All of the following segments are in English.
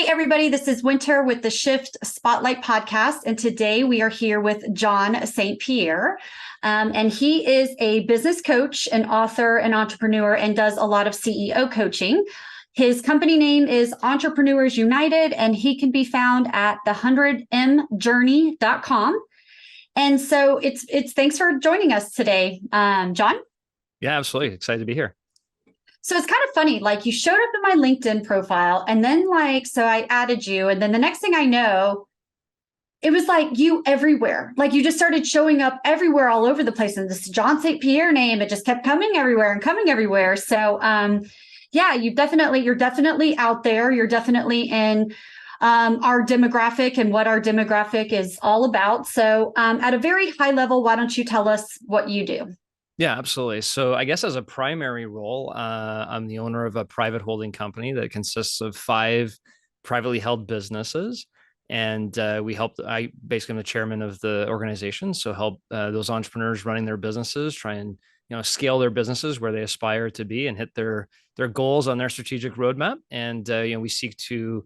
Hey, everybody, this is Winter with the Shift Spotlight Podcast. And today we are here with John St. Pierre. And he is a business coach, an author, an entrepreneur, and does a lot of CEO coaching. His company name is Entrepreneurs United, and he can be found at the100mjourney.com. And so it's thanks for joining us today, John. Yeah, absolutely. Excited to be here. So it's kind of funny, like you showed up in my LinkedIn profile and then so I added you. And then the next thing I know, it was like you everywhere. Like you just started showing up everywhere all over the place. And this John St. Pierre name, it just kept coming everywhere and coming everywhere. So yeah, you're definitely out there. You're definitely in our demographic and what our demographic is all about. So at a very high level, why don't you tell us what you do? Yeah, absolutely. So I guess as a primary role, I'm the owner of a private holding company that consists of 5 privately held businesses. And I basically am the chairman of the organization. So help those entrepreneurs running their businesses, try and, scale their businesses where they aspire to be and hit their goals on their strategic roadmap. And, we seek to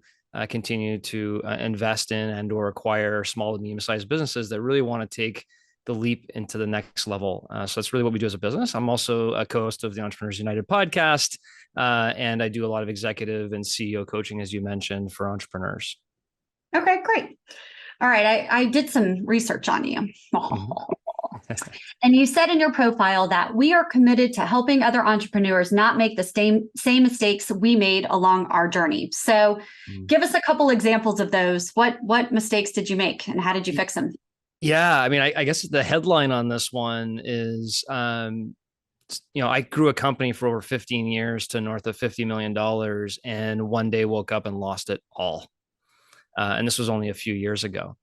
continue to invest in and or acquire small and medium-sized businesses that really want to take the leap into the next level. So that's really what we do as a business. I'm also a co-host of the Entrepreneurs United podcast, and I do a lot of executive and CEO coaching, as you mentioned, for entrepreneurs. Okay, great. All right, I did some research on you. And you said in your profile that we are committed to helping other entrepreneurs not make the same mistakes we made along our journey. So give us a couple examples of those. What mistakes did you make and how did you fix them? Yeah, I mean, I guess the headline on this one is, I grew a company for over 15 years to north of $50 million and one day woke up and lost it all. And this was only a few years ago.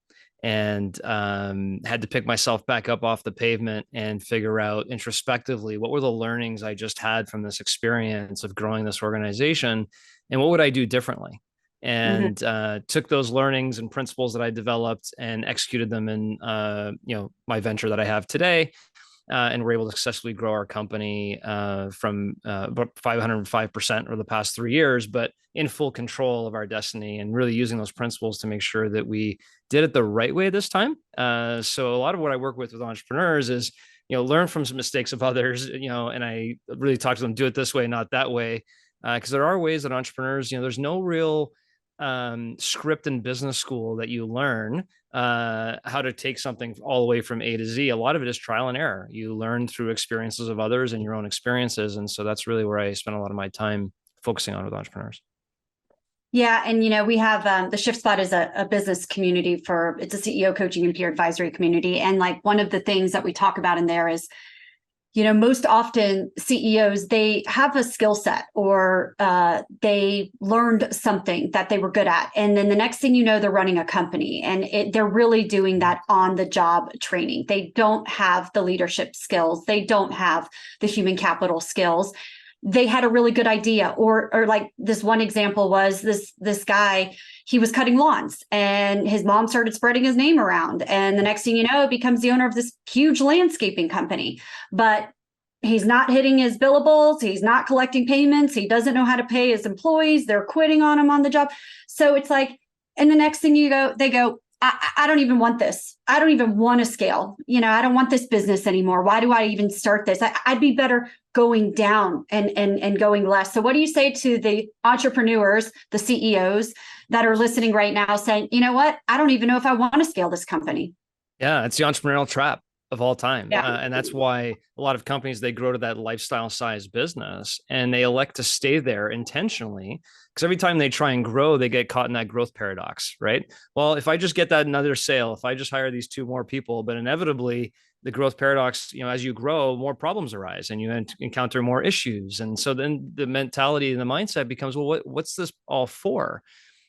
And had to pick myself back up off the pavement and figure out introspectively what were the learnings I just had from this experience of growing this organization and what would I do differently? And took those learnings and principles that I developed and executed them in my venture that I have today. And we're able to successfully grow our company from about 505% over the past 3 years, but in full control of our destiny and really using those principles to make sure that we did it the right way this time. So a lot of what I work with entrepreneurs is, learn from some mistakes of others, and I really talk to them, do it this way, not that way. Because there are ways that entrepreneurs, there's no real script in business school that you learn how to take something all the way from A to Z. A lot of it is trial and error. You learn through experiences of others and your own experiences. And so that's really where I spend a lot of my time focusing on with entrepreneurs. Yeah. And, we have the Shift Spot is a business community it's a CEO coaching and peer advisory community. And like one of the things that we talk about in there is, most often CEOs, they have a skill set or they learned something that they were good at. And then the next thing you know, they're running a company and they're really doing that on the job training. They don't have the leadership skills. They don't have the human capital skills. They had a really good idea or like this one example was this guy, he was cutting lawns and his mom started spreading his name around. And the next thing you know, it becomes the owner of this huge landscaping company, but he's not hitting his billables. He's not collecting payments. He doesn't know how to pay his employees. They're quitting on him on the job. So it's like, and the next thing they go, I don't even want this. I don't even want to scale. I don't want this business anymore. Why do I even start this? I'd be better going down and going less. So what do you say to the entrepreneurs, the CEOs that are listening right now saying, you know what? I don't even know if I want to scale this company. Yeah, it's the entrepreneurial trap of all time. Yeah. And that's why a lot of companies, they grow to that lifestyle size business and they elect to stay there intentionally because every time they try and grow, they get caught in that growth paradox, right? Well, if I just get that another sale, if I just hire these 2 more people, but inevitably the growth paradox, as you grow, more problems arise and you encounter more issues. And so then the mentality and the mindset becomes, well, what's this all for?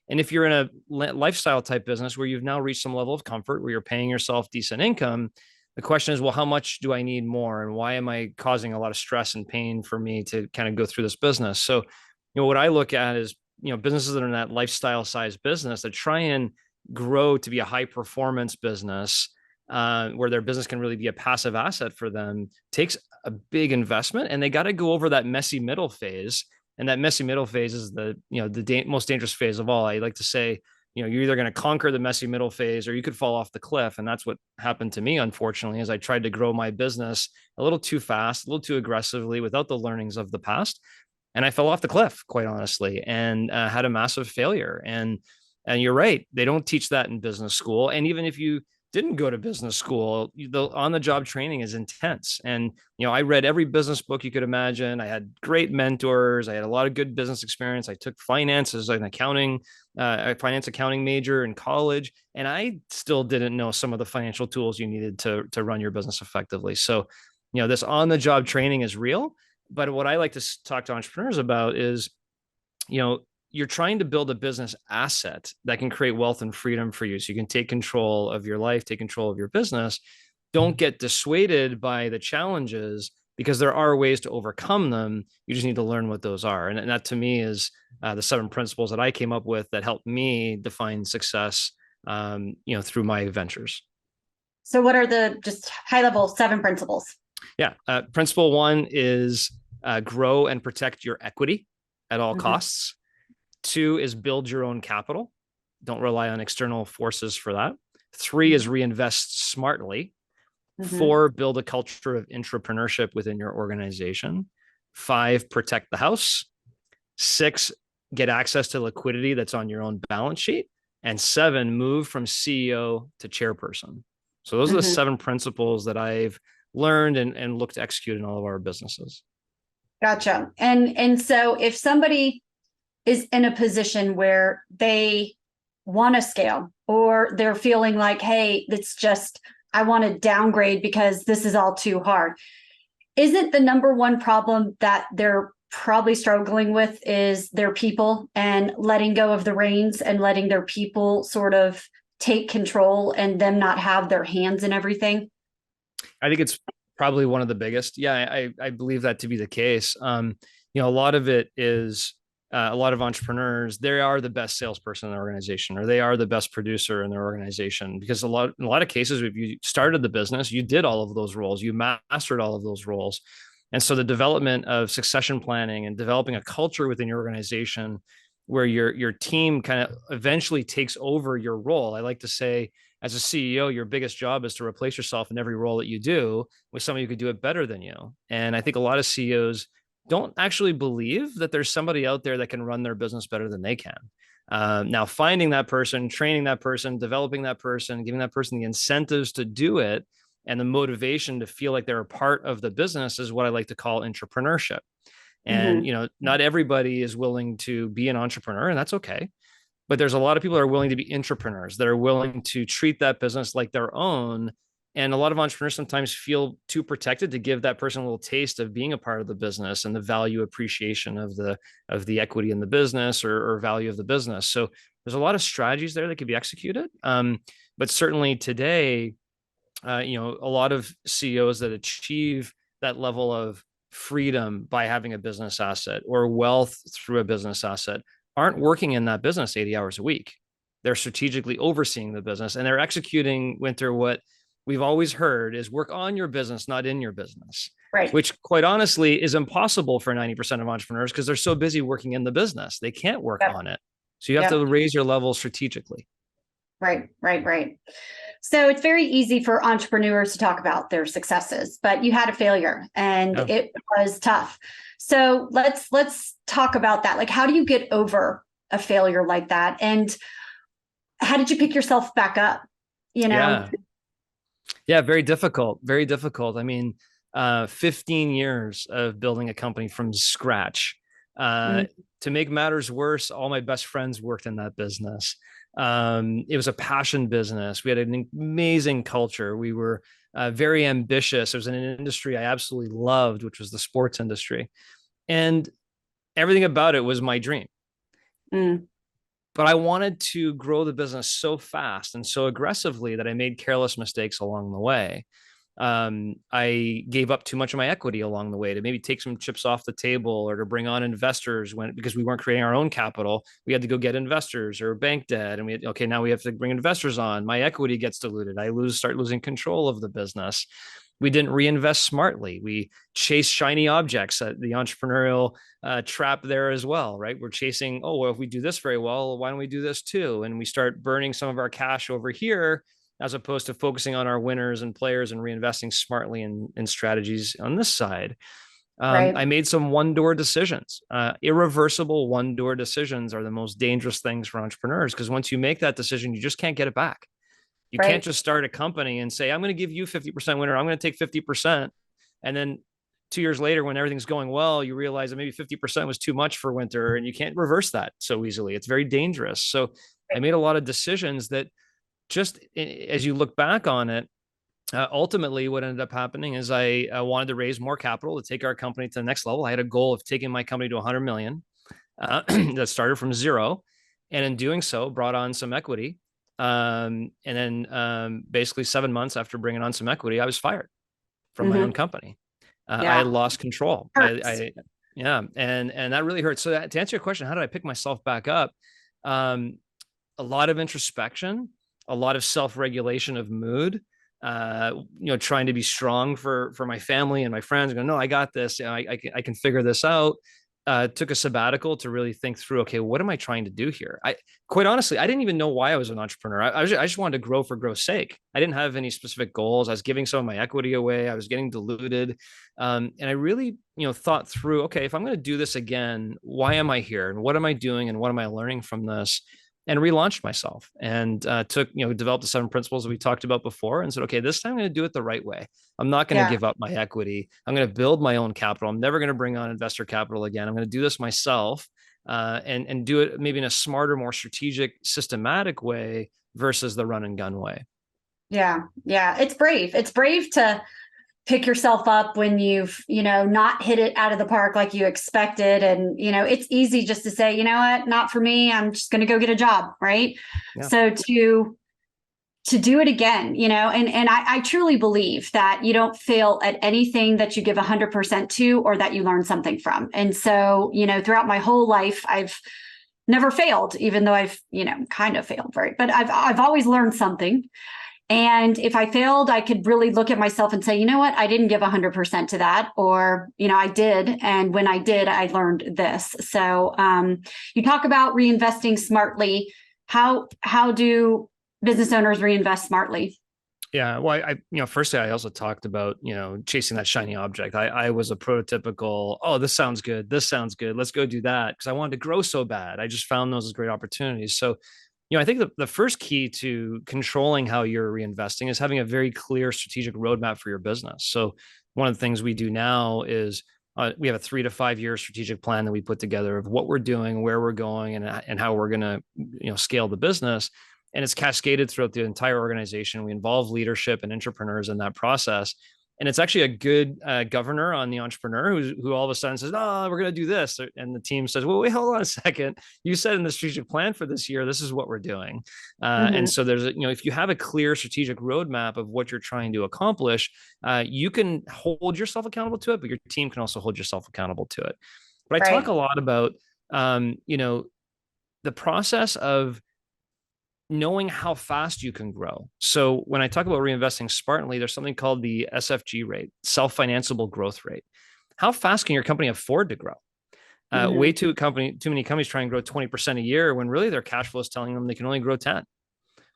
And if you're in a lifestyle type business where you've now reached some level of comfort, where you're paying yourself decent income, the question is, well, how much do I need more? And why am I causing a lot of stress and pain for me to kind of go through this business? So, what I look at is, businesses that are in that lifestyle size business that try and grow to be a high performance business, where their business can really be a passive asset for them, takes a big investment and they got to go over that messy middle phase And that messy middle phase is the most dangerous phase of all. I like to say, you're either going to conquer the messy middle phase or you could fall off the cliff. And that's what happened to me, unfortunately, as I tried to grow my business a little too fast, a little too aggressively without the learnings of the past. And I fell off the cliff, quite honestly, and had a massive failure. And you're right, they don't teach that in business school. And even if you didn't go to business school, the on the job training is intense. And I read every business book you could imagine. I had great mentors. I had a lot of good business experience. I took finance as an accounting, a finance accounting major in college, and I still didn't know some of the financial tools you needed to run your business effectively. So, this on the job training is real. But what I like to talk to entrepreneurs about is, you're trying to build a business asset that can create wealth and freedom for you. So you can take control of your life, take control of your business. Don't get dissuaded by the challenges, because there are ways to overcome them. You just need to learn what those are. And that to me is the 7 principles that I came up with that helped me define success, through my ventures. So what are the just high level 7 principles? Yeah. Principle 1 is grow and protect your equity at all costs. 2 is build your own capital. Don't rely on external forces for that. 3 is reinvest smartly. 4, build a culture of entrepreneurship within your organization. 5, protect the house. 6, get access to liquidity that's on your own balance sheet. And 7, move from CEO to chairperson. So those are the 7 principles that I've learned and look to execute in all of our businesses. Gotcha. And so if somebody is in a position where they want to scale, or they're feeling like, hey, it's just, I want to downgrade because this is all too hard, isn't the number one problem that they're probably struggling with is their people, and letting go of the reins and letting their people sort of take control and them not have their hands in everything? I think it's probably one of the biggest. Yeah, I believe that to be the case. A lot of it is a lot of entrepreneurs, they are the best salesperson in their organization, or they are the best producer in their organization, because in a lot of cases, if you started the business, you did all of those roles, you mastered all of those roles. And so the development of succession planning and developing a culture within your organization where your team kind of eventually takes over your role. I like to say, as a CEO, your biggest job is to replace yourself in every role that you do with somebody who could do it better than you. And I think a lot of CEOs don't actually believe that there's somebody out there that can run their business better than they can. Now, finding that person, training that person, developing that person, giving that person the incentives to do it and the motivation to feel like they're a part of the business is what I like to call entrepreneurship. And, not everybody is willing to be an entrepreneur, and that's okay. But there's a lot of people that are willing to be entrepreneurs, that are willing to treat that business like their own. And a lot of entrepreneurs sometimes feel too protected to give that person a little taste of being a part of the business and the value appreciation of the equity in the business, or value of the business. So there's a lot of strategies there that can be executed. But certainly today, a lot of CEOs that achieve that level of freedom by having a business asset, or wealth through a business asset, aren't working in that business 80 hours a week. They're strategically overseeing the business, and they're executing, Winter, what we've always heard is work on your business, not in your business. Right. Which quite honestly is impossible for 90% of entrepreneurs, because they're so busy working in the business. They can't work on it. So you have to raise your level strategically. Right. So it's very easy for entrepreneurs to talk about their successes, but you had a failure and it was tough. So let's talk about that. Like, how do you get over a failure like that? And how did you pick yourself back up? Yeah, very difficult. Very difficult. I mean, 15 years of building a company from scratch. To make matters worse, all my best friends worked in that business. It was a passion business. We had an amazing culture. We were very ambitious. It was in an industry I absolutely loved, which was the sports industry. And everything about it was my dream. But I wanted to grow the business so fast and so aggressively that I made careless mistakes along the way. I gave up too much of my equity along the way to maybe take some chips off the table, or to bring on investors because we weren't creating our own capital. We had to go get investors or bank debt. And now we have to bring investors on. My equity gets diluted. I start losing control of the business. We didn't reinvest smartly. We chased shiny objects, the entrepreneurial trap there as well, right? We're chasing, oh, well, if we do this very well, why don't we do this too? And we start burning some of our cash over here as opposed to focusing on our winners and players and reinvesting smartly in strategies on this side. Right. I made some one-door decisions. Irreversible one-door decisions are the most dangerous things for entrepreneurs, because once you make that decision, you just can't get it back. You can't Right. just start a company and say, I'm going to give you 50% winner. I'm going to take 50%. And then 2 years later, when everything's going well, you realize that maybe 50% was too much for winter, and you can't reverse that so easily. It's very dangerous. So I made a lot of decisions that, just as you look back on it, ultimately what ended up happening is I wanted to raise more capital to take our company to the next level. I had a goal of taking my company to 100 million that started from zero. And in doing so, brought on some equity. And then basically 7 months after bringing on some equity, I was fired from my own Hmm. company. I had Yeah. lost control. Hurts. Yeah. And that really hurt. So to answer your question, how did I pick myself back up? Um, a lot of introspection, a lot of self-regulation of mood, trying to be strong for my family and my friends, going, no, I got this. I can figure this out. Took a sabbatical to really think through, okay, what am I trying to do here? Quite honestly, I didn't even know why I was an entrepreneur. I just wanted to grow for growth's sake. I didn't have any specific goals. I was giving some of my equity away. I was getting diluted. And I really, thought through, okay, if I'm going to do this again, why am I here? And what am I doing? And what am I learning from this? And relaunched myself, and developed the 7 principles that we talked about before, and said, okay, this time I'm going to do it the right way. I'm not going to Yeah. give up my equity. I'm going to build my own capital. I'm never going to bring on investor capital again. I'm going to do this myself, and do it maybe in a smarter, more strategic, systematic way versus the run and gun way. Yeah. Yeah. It's brave. It's brave to pick yourself up when you've, not hit it out of the park like you expected. And, it's easy just to say, you know what, not for me. I'm just going to go get a job. Right. Yeah. So to do it again, and I truly believe that you don't fail at anything that you give 100% to, or that you learn something from. And so, throughout my whole life, I've never failed, even though I've, kind of failed, right? But I've always learned something. And if I failed, I could really look at myself and say, you know what, I didn't give 100% to that, or, I did. And when I did, I learned this. So you talk about reinvesting smartly. How do business owners reinvest smartly? Yeah. Well, firstly, I also talked about, chasing that shiny object. I was a prototypical, oh, this sounds good. This sounds good. Let's go do that. Because I wanted to grow so bad. I just found those as great opportunities. So, I think the first key to controlling how you're reinvesting is having a very clear strategic roadmap for your business. So one of the things we do now is we have a 3 to 5 year strategic plan that we put together of what we're doing, where we're going, and how we're going to, scale the business. And it's cascaded throughout the entire organization. We involve leadership and entrepreneurs in that process. And it's actually a good governor on the entrepreneur who all of a sudden says, "Oh, we're going to do this," and the team says, "Well, wait, hold on a second. You said in the strategic plan for this year, this is what we're doing." And Mm-hmm. so if you have a clear strategic roadmap of what you're trying to accomplish, you can hold yourself accountable to it, but your team can also hold yourself accountable to it. But I talk Right. a lot about, the process of knowing how fast you can grow. So when I talk about reinvesting smartly, there's something called the SFG rate, self-financeable growth rate. How fast can your company afford to grow? Mm-hmm. Way too many companies try and grow 20% a year when really their cash flow is telling them they can only grow 10.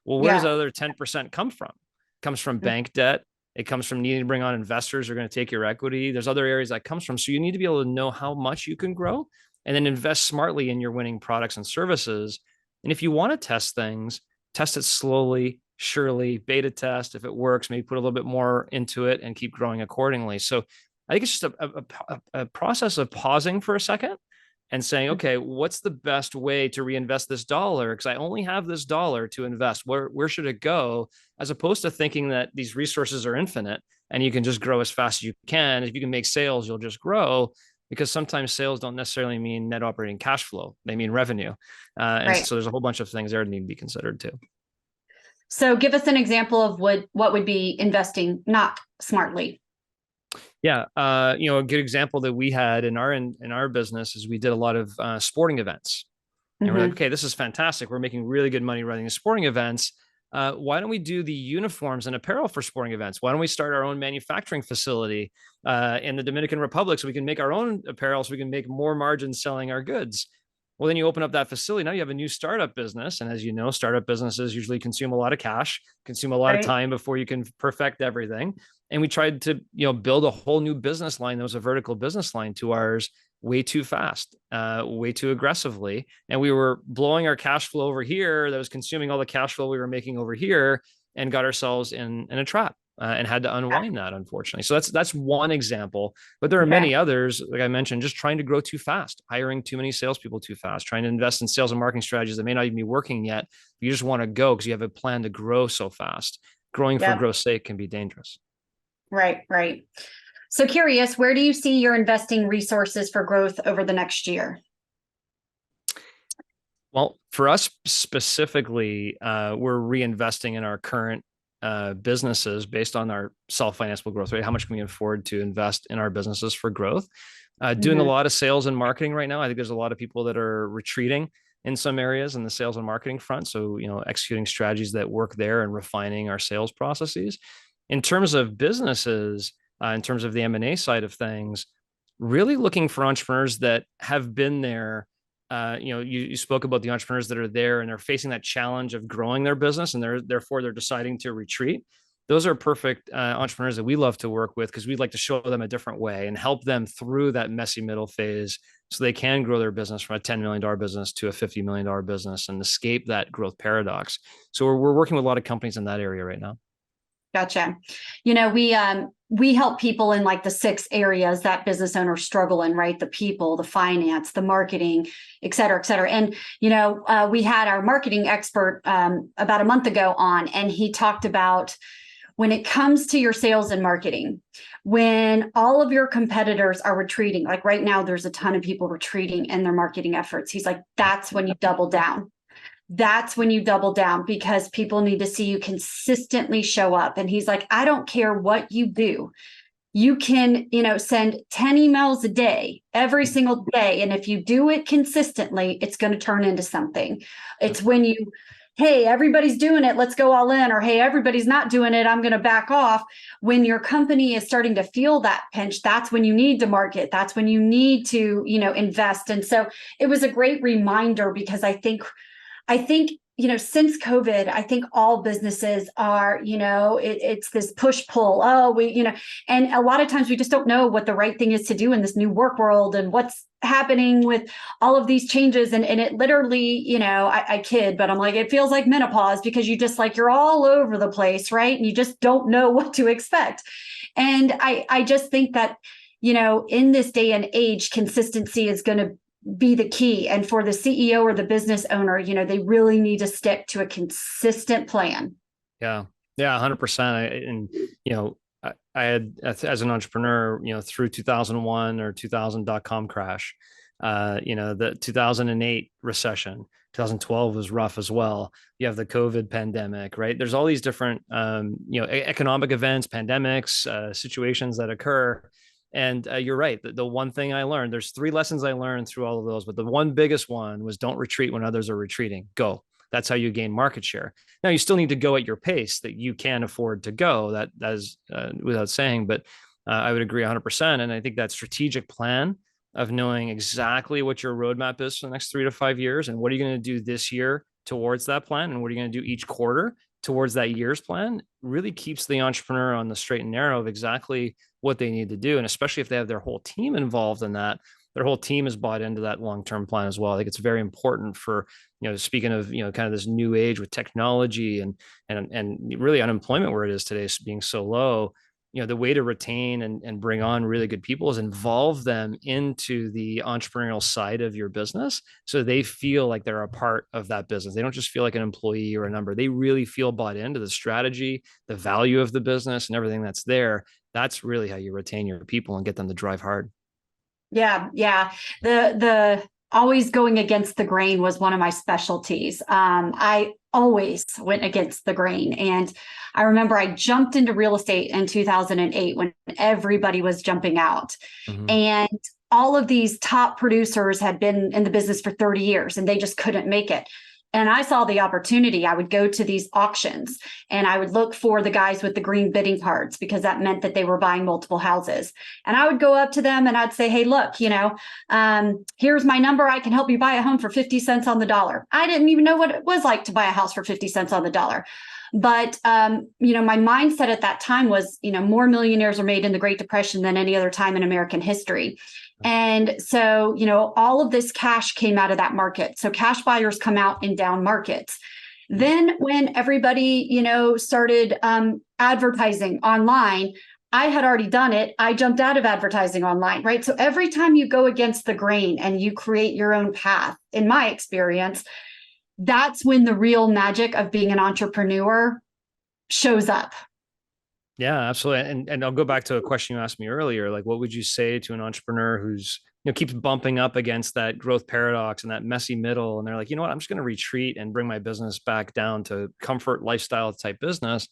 Well, where does Yeah. that other 10% come from? It comes from bank debt. It comes from needing to bring on investors who are going to take your equity. There's other areas that comes from. So you need to be able to know how much you can grow and then invest smartly in your winning products and services. And if you want to test things, test it slowly, surely, beta test. If it works, maybe put a little bit more into it and keep growing accordingly. So I think it's just a process of pausing for a second and saying, okay, what's the best way to reinvest this dollar? Because I only have this dollar to invest. Where should it go? As opposed to thinking that these resources are infinite and you can just grow as fast as you can. If you can make sales, you'll just grow, because sometimes sales don't necessarily mean net operating cash flow. They mean revenue. And Right. so there's a whole bunch of things there that need to be considered too. So give us an example of what would be investing not smartly. Yeah, a good example that we had in our business is we did a lot of sporting events, and we're like, Mm-hmm. okay, this is fantastic. We're making really good money running the sporting events. why don't we do the uniforms and apparel for sporting events? Why don't we start our own manufacturing facility in the Dominican Republic so we can make our own apparel, so we can make more margins selling our goods? Well, then you open up that facility. Now you have a new startup business. And as you know, startup businesses usually consume a lot of cash, consume a lot of Right. time before you can perfect everything. And we tried to, build a whole new business line that was a vertical business line to ours way too fast, way too aggressively. And we were blowing our cash flow over here that was consuming all the cash flow we were making over here, and got ourselves in a trap. And had to unwind that, unfortunately. So that's one example, but there are Okay. many others. Like I mentioned, just trying to grow too fast, hiring too many salespeople too fast, trying to invest in sales and marketing strategies that may not even be working yet. You just want to go because you have a plan to grow so fast. Growing for Yep. growth's sake can be dangerous. Right. Right. So curious, where do you see your investing resources for growth over the next year? Well, for us specifically, we're reinvesting in our current businesses based on our self-financeable growth rate. How much can we afford to invest in our businesses for growth? Doing a Mm-hmm. lot of sales and marketing right now. I think there's a lot of people that are retreating in some areas in the sales and marketing front. So, executing strategies that work there and refining our sales processes. In terms of businesses, in terms of the M&A side of things, really looking for entrepreneurs that have been there. You spoke about the entrepreneurs that are there and they're facing that challenge of growing their business, and therefore they're deciding to retreat. Those are perfect entrepreneurs that we love to work with because we'd like to show them a different way and help them through that messy middle phase so they can grow their business from a $10 million business to a $50 million business and escape that growth paradox. So we're working with a lot of companies in that area right now. Gotcha. We help people in like the 6 areas that business owners struggle in, right? The people, the finance, the marketing, et cetera, et cetera. And, we had our marketing expert about a month ago on, and he talked about when it comes to your sales and marketing, when all of your competitors are retreating, like right now, there's a ton of people retreating in their marketing efforts. He's like, that's when you double down. That's when you double down because people need to see you consistently show up. And he's like, I don't care what you do. You can, send 10 emails a day, every single day. And if you do it consistently, it's going to turn into something. It's when you, hey, everybody's doing it, let's go all in, or hey, everybody's not doing it, I'm going to back off. When your company is starting to feel that pinch, that's when you need to market. That's when you need to, invest. And so it was a great reminder because I think, since COVID, I think all businesses are, it's this push pull. And a lot of times we just don't know what the right thing is to do in this new work world and what's happening with all of these changes. And it literally, I kid, but I'm like, it feels like menopause because you just like, you're all over the place, right? And you just don't know what to expect. And I just think that, in this day and age, consistency is going to be the key. And for the CEO or the business owner, they really need to stick to a consistent plan. Yeah. Yeah. 100%. I had, as an entrepreneur, through 2001 or 2000.com crash, the 2008 recession, 2012 was rough as well. You have the COVID pandemic, right? There's all these different, economic events, pandemics, situations that occur. And you're right. The one thing I learned, there's 3 lessons I learned through all of those, but the one biggest one was don't retreat when others are retreating. Go. That's how you gain market share. Now you still need to go at your pace that you can afford to go. That is without saying, but I would agree 100%. And I think that strategic plan of knowing exactly what your roadmap is for the next 3 to 5 years and what are you going to do this year towards that plan and what are you going to do each quarter towards that year's plan really keeps the entrepreneur on the straight and narrow of exactly what they need to do. And especially if they have their whole team involved in that, their whole team is bought into that long-term plan as well. I think it's very important for, speaking of, kind of this new age with technology and really unemployment where it is today being so low, the way to retain and bring on really good people is involve them into the entrepreneurial side of your business. So they feel like they're a part of that business. They don't just feel like an employee or a number. They really feel bought into the strategy, the value of the business and everything that's there. That's really how you retain your people and get them to drive hard. Yeah. Yeah. The always going against the grain was one of my specialties. I always went against the grain. And I remember I jumped into real estate in 2008 when everybody was jumping out. Mm-hmm. And all of these top producers had been in the business for 30 years and they just couldn't make it. And I saw the opportunity. I would go to these auctions and I would look for the guys with the green bidding cards because that meant that they were buying multiple houses. And I would go up to them and I'd say, hey, look, here's my number. I can help you buy a home for 50 cents on the dollar. I didn't even know what it was like to buy a house for 50 cents on the dollar. But, my mindset at that time was, more millionaires were made in the Great Depression than any other time in American history. And so, all of this cash came out of that market. So cash buyers come out in down markets. Then when everybody, started advertising online, I had already done it. I jumped out of advertising online, right? So every time you go against the grain and you create your own path, in my experience, that's when the real magic of being an entrepreneur shows up. Yeah, absolutely. And I'll go back to a question you asked me earlier. Like, what would you say to an entrepreneur who's, keeps bumping up against that growth paradox and that messy middle? And they're like, you know what, I'm just going to retreat and bring my business back down to comfort lifestyle type business.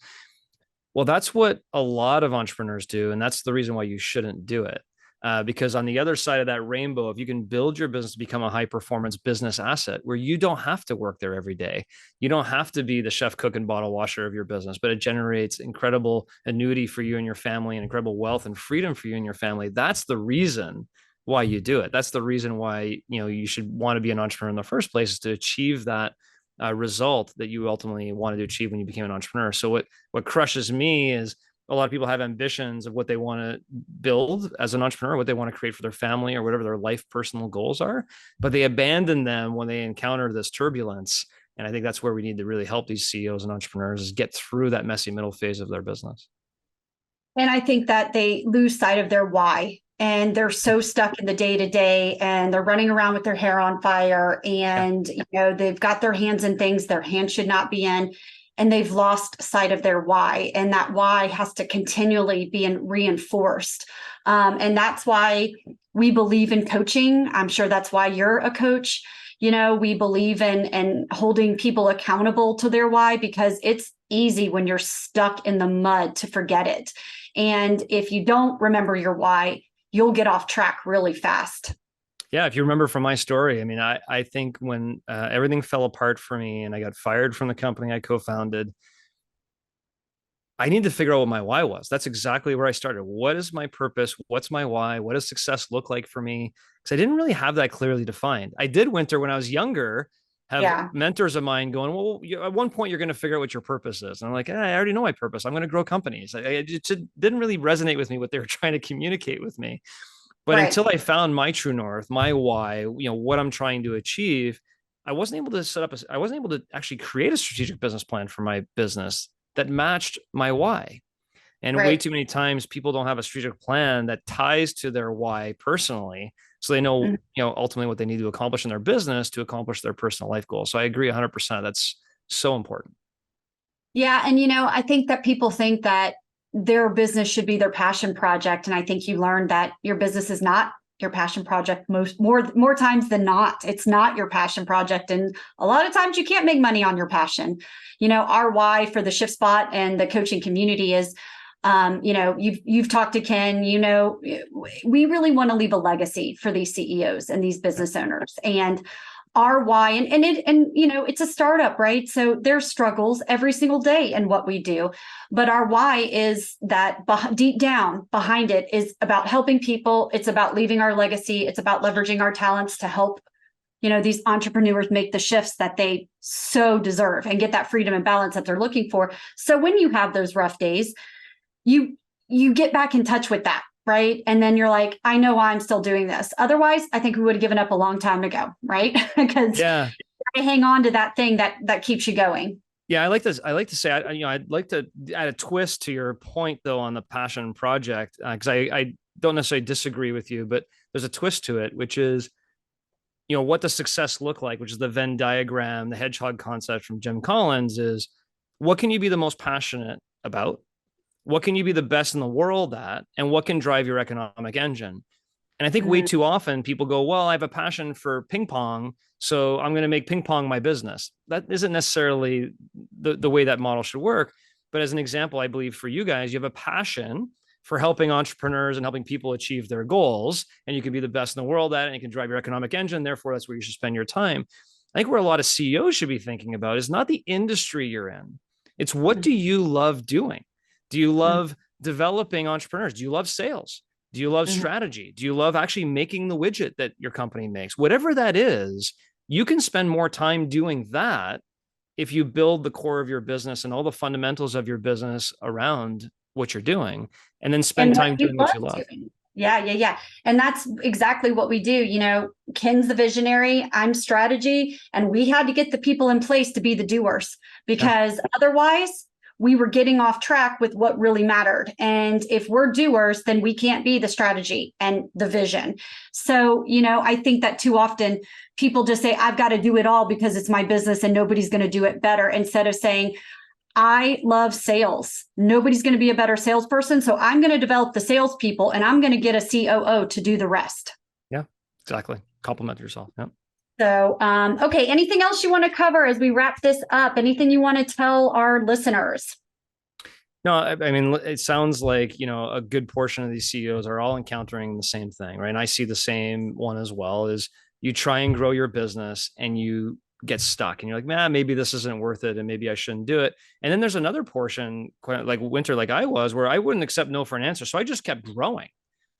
Well, that's what a lot of entrepreneurs do. And that's the reason why you shouldn't do it. Because on the other side of that rainbow, if you can build your business to become a high performance business asset where you don't have to work there every day, you don't have to be the chef, cook, and bottle washer of your business, but it generates incredible annuity for you and your family and incredible wealth and freedom for you and your family. That's the reason why you do it. That's the reason why, you should want to be an entrepreneur in the first place, is to achieve that result that you ultimately wanted to achieve when you became an entrepreneur. So what crushes me is a lot of people have ambitions of what they want to build as an entrepreneur, what they want to create for their family or whatever their life personal goals are, but they abandon them when they encounter this turbulence. And I think that's where we need to really help these CEOs and entrepreneurs, is get through that messy middle phase of their business. And I think that they lose sight of their why, and they're so stuck in the day to day, and they're running around with their hair on fire, and they've got their hands in things their hands should not be in, and they've lost sight of their why, and that why has to continually be reinforced. And that's why we believe in coaching. I'm sure that's why you're a coach. We believe in holding people accountable to their why, because it's easy when you're stuck in the mud to forget it. And if you don't remember your why, you'll get off track really fast. Yeah, if you remember from my story, I mean, I think when everything fell apart for me and I got fired from the company I co-founded, I need to figure out what my why was. That's exactly where I started. What is my purpose? What's my why? What does success look like for me? Because I didn't really have that clearly defined. I did, Winter, when I was younger, have mentors of mine going, well, at one point you're going to figure out what your purpose is. And I'm like, I already know my purpose. I'm going to grow companies. It just didn't really resonate with me what they were trying to communicate with me. But until I found my true north, my why, what I'm trying to achieve, I wasn't able to actually create a strategic business plan for my business that matched my why. And way too many times people don't have a strategic plan that ties to their why personally. So they know, ultimately what they need to accomplish in their business to accomplish their personal life goals. So I agree 100%. That's so important. Yeah. And, I think that people think that their business should be their passion project. And I think you learned that your business is not your passion project more times than not. It's not your passion project. And a lot of times you can't make money on your passion. Our why for the Shift Spot and the coaching community is, you've talked to Ken, we really want to leave a legacy for these CEOs and these business owners. And our why, and it's a startup, right? So there's struggles every single day in what we do, but our why is that deep down behind it is about helping people. It's about leaving our legacy. It's about leveraging our talents to help, these entrepreneurs make the shifts that they so deserve and get that freedom and balance that they're looking for. So when you have those rough days, you get back in touch with that. Right. And then you're like, I know why I'm still doing this. Otherwise, I think we would have given up a long time ago. Right. Because I hang on to that thing that keeps you going. Yeah. I like to say, I'd like to add a twist to your point though, on the passion project. Cause I don't necessarily disagree with you, but there's a twist to it, which is, what does success look like, which is the Venn diagram, the hedgehog concept from Jim Collins, is what can you be the most passionate about? What can you be the best in the world at? And what can drive your economic engine? And I think way too often people go, well, I have a passion for ping pong, so I'm going to make ping pong my business. That isn't necessarily the way that model should work. But as an example, I believe for you guys, you have a passion for helping entrepreneurs and helping people achieve their goals. And you can be the best in the world at it, and you can drive your economic engine. Therefore, that's where you should spend your time. I think where a lot of CEOs should be thinking about is not the industry you're in. It's what do you love doing? Do you love developing entrepreneurs? Do you love sales? Do you love Mhm. strategy? Do you love actually making the widget that your company makes? Whatever that is, you can spend more time doing that if you build the core of your business and all the fundamentals of your business around what you're doing, and then spend And what time you doing what love you love. doing. Yeah, yeah, yeah. And that's exactly what we do. Ken's the visionary, I'm strategy, and we had to get the people in place to be the doers Yeah. because otherwise we were getting off track with what really mattered. And if we're doers, then we can't be the strategy and the vision. So, I think that too often people just say, I've got to do it all because it's my business and nobody's going to do it better, instead of saying, I love sales. Nobody's going to be a better salesperson. So I'm going to develop the salespeople and I'm going to get a COO to do the rest. Yeah, exactly. Compliment yourself. Yeah. So, okay. Anything else you want to cover as we wrap this up? Anything you want to tell our listeners? No, I mean, it sounds like, a good portion of these CEOs are all encountering the same thing, right? And I see the same one as well, is you try and grow your business and you get stuck and you're like, man, maybe this isn't worth it and maybe I shouldn't do it. And then there's another portion, quite like Winter, like I was, where I wouldn't accept no for an answer. So I just kept growing,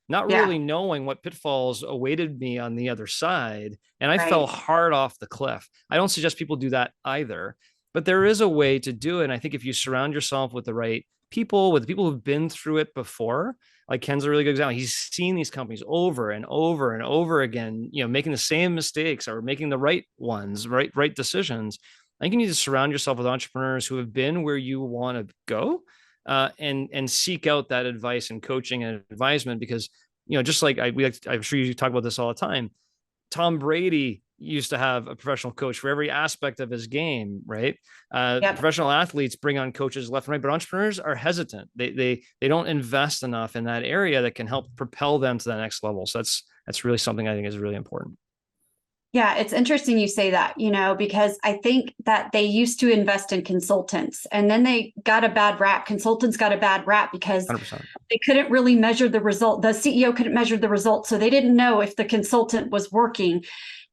not Yeah. really knowing what pitfalls awaited me on the other side. And I fell Right. hard off the cliff. I don't suggest people do that either, but there is a way to do it. And I think if you surround yourself with the right people, with people who've been through it before, like Ken's a really good example. He's seen these companies over and over and over again, making the same mistakes or making the right ones, right decisions. I think you need to surround yourself with entrepreneurs who have been where you want to go, and seek out that advice and coaching and advisement, because just like I'm sure you talk about this all the time. Tom Brady used to have a professional coach for every aspect of his game, right? Yep. Professional athletes bring on coaches left and right, but entrepreneurs are hesitant. They don't invest enough in that area that can help propel them to the next level. So that's really something I think is really important. Yeah, it's interesting you say that, because I think that they used to invest in consultants and then they got a bad rap. Consultants got a bad rap because 100%. they couldn't really measure the result. The CEO couldn't measure the result. So they didn't know if the consultant was working.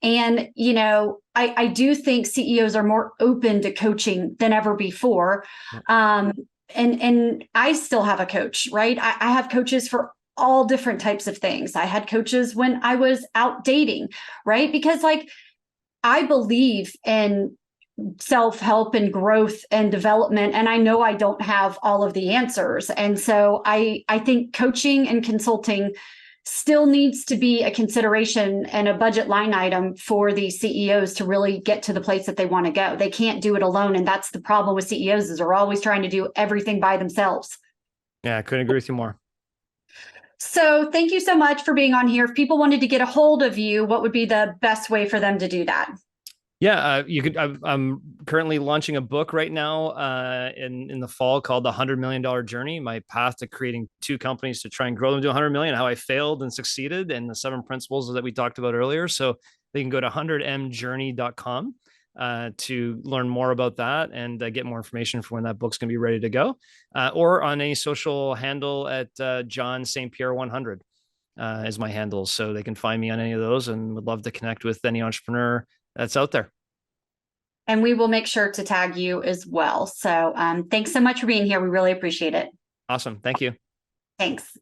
And, I do think CEOs are more open to coaching than ever before. Yeah. And I still have a coach, right? I have coaches for all different types of things. I had coaches when I was out dating, right? Because I believe in self-help and growth and development, and I know I don't have all of the answers. And so I think coaching and consulting still needs to be a consideration and a budget line item for the CEOs to really get to the place that they want to go. They can't do it alone. And that's the problem with CEOs, is they're always trying to do everything by themselves. Yeah, I couldn't agree with you more. So thank you so much for being on here. If people wanted to get a hold of you, what would be the best way for them to do that? Yeah, you could. I'm currently launching a book right now in the fall called The $100 Million Journey: My Path to Creating Two Companies to Try and Grow Them to 100 million. How I failed and succeeded, and the 7 principles that we talked about earlier. So they can go to 100mjourney.com to learn more about that and get more information for when that book's going to be ready to go, or on a social handle at John St. Pierre 100 is my handle. So they can find me on any of those, and would love to connect with any entrepreneur that's out there. And we will make sure to tag you as well. So thanks so much for being here. We really appreciate it. Awesome. Thank you. Thanks.